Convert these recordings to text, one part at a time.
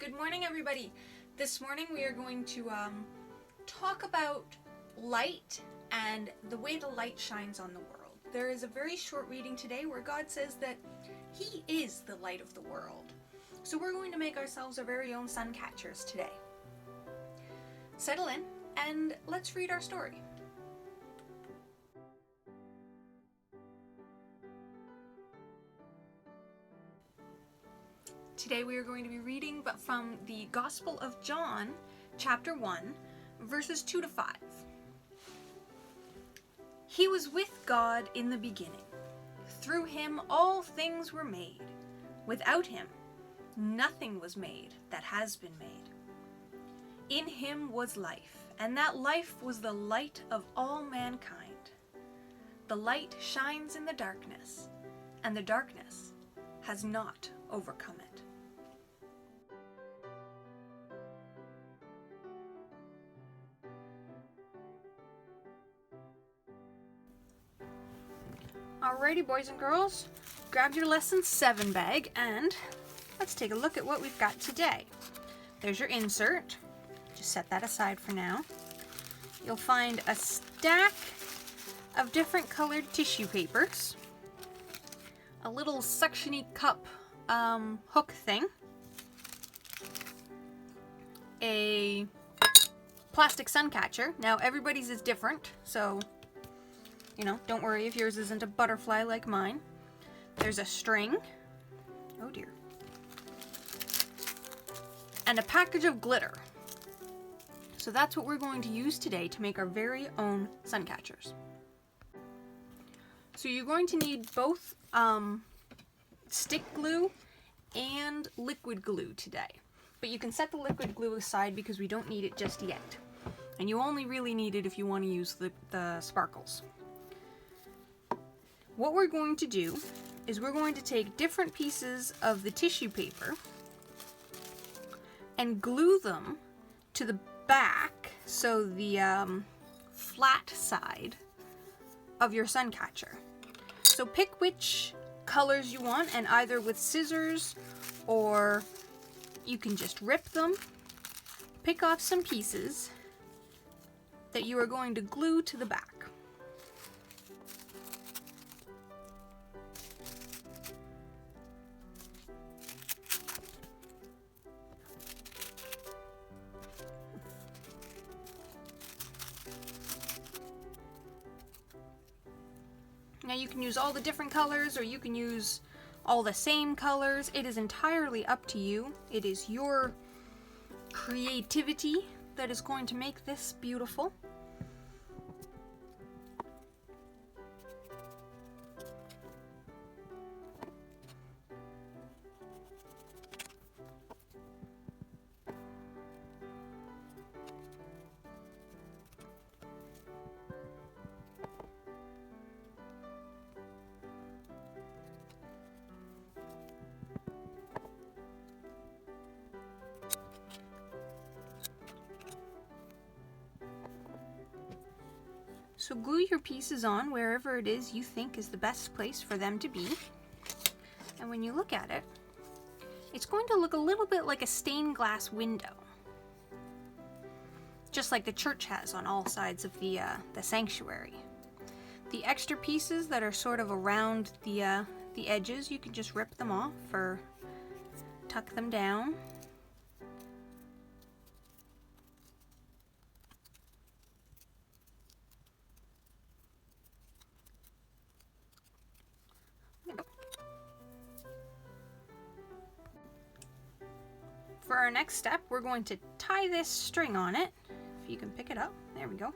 Good morning, everybody. This morning we are going to talk about light and the way the light shines on the world. There is a very short reading today where God says that He is the light of the world. So we're going to make ourselves our very own sun catchers today. Settle in and let's read our story. Today we are going to be reading from the Gospel of John, chapter 1, verses 2 to 5. He was with God in the beginning. Through Him all things were made. Without Him, nothing was made that has been made. In Him was life, and that life was the light of all mankind. The light shines in the darkness, and the darkness has not overcome it. Alrighty, boys and girls, grab your lesson 7 bag and let's take a look at what we've got today. There's your insert. Just set that aside for now. You'll find a stack of different colored tissue papers, a little suction-y cup hook thing, a plastic sun catcher. Now everybody's is different, so don't worry if yours isn't a butterfly like mine. There's a string. Oh dear. And a package of glitter. So that's what we're going to use today to make our very own sun catchers. So you're going to need both stick glue and liquid glue today. But you can set the liquid glue aside because we don't need it just yet. And you only really need it if you want to use the sparkles. What we're going to do is we're going to take different pieces of the tissue paper and glue them to the back, so the flat side of your sun catcher. So pick which colors you want, and either with scissors or you can just rip them, pick off some pieces that you are going to glue to the back. Now you can use all the different colors, or you can use all the same colors. It is entirely up to you. It is your creativity that is going to make this beautiful. So glue your pieces on wherever it is you think is the best place for them to be. And when you look at it, it's going to look a little bit like a stained glass window. Just like the church has on all sides of the sanctuary. The extra pieces that are sort of around the edges, you can just rip them off or tuck them down. For our next step, we're going to tie this string on it. If you can pick it up, there we go.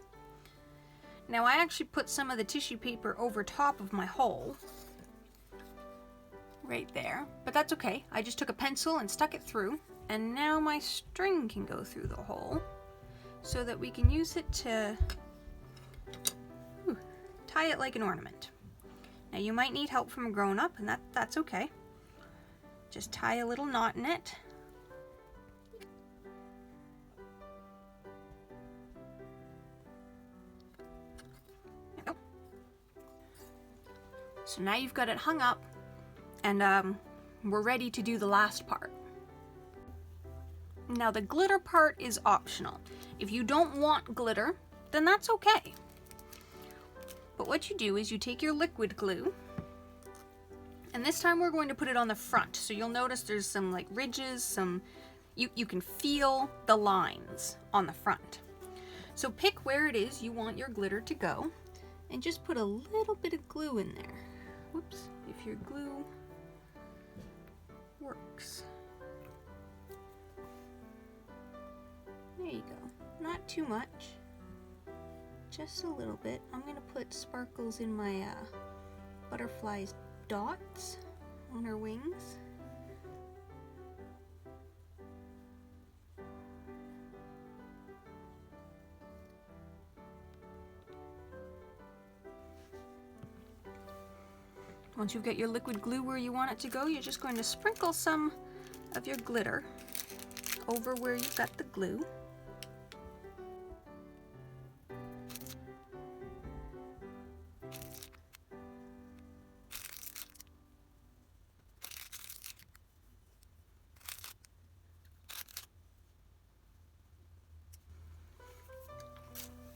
Now I actually put some of the tissue paper over top of my hole, right there, but that's okay. I just took a pencil and stuck it through, and now my string can go through the hole so that we can use it to tie it like an ornament. Now you might need help from a grown-up, and that's okay. Just tie a little knot in it. So now you've got it hung up, and we're ready to do the last part. Now the glitter part is optional. If you don't want glitter, then that's okay. But what you do is you take your liquid glue, and this time we're going to put it on the front. So you'll notice there's some like ridges, you can feel the lines on the front. So pick where it is you want your glitter to go and just put a little bit of glue in there. Whoops, if your glue works. There you go. Not too much. Just a little bit. I'm going to put sparkles in my butterfly's dots on her wings. Once you've got your liquid glue where you want it to go, you're just going to sprinkle some of your glitter over where you've got the glue.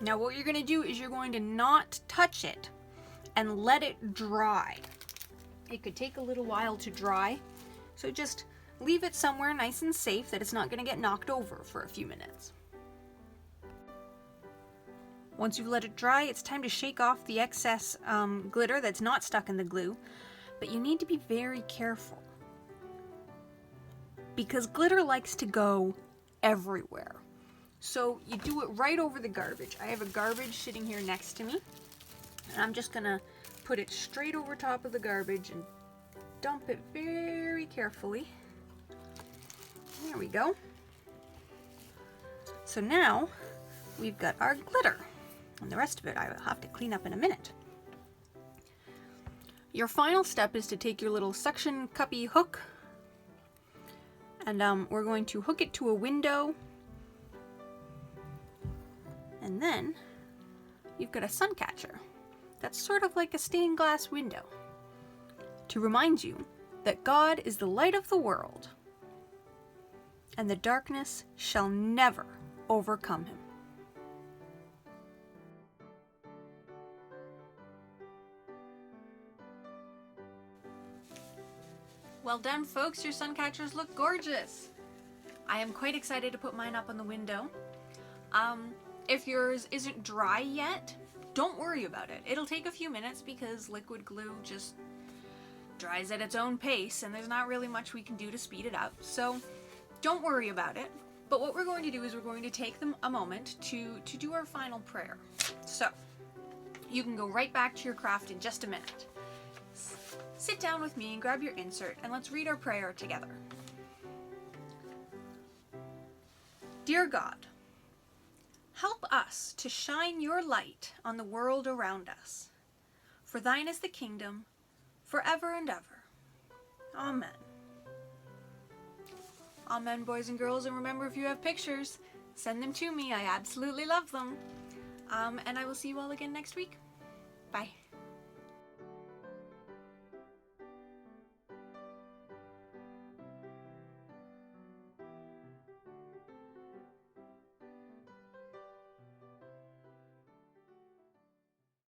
Now what you're going to do is you're going to not touch it and let it dry. It could take a little while to dry, so just leave it somewhere nice and safe that it's not going to get knocked over for a few minutes. Once you've let it dry, it's time to shake off the excess glitter that's not stuck in the glue, but you need to be very careful because glitter likes to go everywhere. So you do it right over the garbage. I have a garbage sitting here next to me, and I'm just gonna put it straight over top of the garbage and dump it very carefully. There we go. So now we've got our glitter, and the rest of it I will have to clean up in a minute. Your final step is to take your little suction cuppy hook, and we're going to hook it to a window, and then you've got a sun catcher. That's sort of like a stained glass window to remind you that God is the light of the world and the darkness shall never overcome him. Well done, folks. Your sun catchers look gorgeous. I am quite excited to put mine up on the window. If yours isn't dry yet, don't worry about it. It'll take a few minutes because liquid glue just dries at its own pace and there's not really much we can do to speed it up. So don't worry about it. But what we're going to do is we're going to take them a moment to do our final prayer. So you can go right back to your craft in just a minute. Sit down with me and grab your insert and let's read our prayer together. Dear God, help us to shine your light on the world around us. For thine is the kingdom, forever and ever. Amen. Amen, boys and girls. And remember, if you have pictures, send them to me. I absolutely love them. And I will see you all again next week. Bye.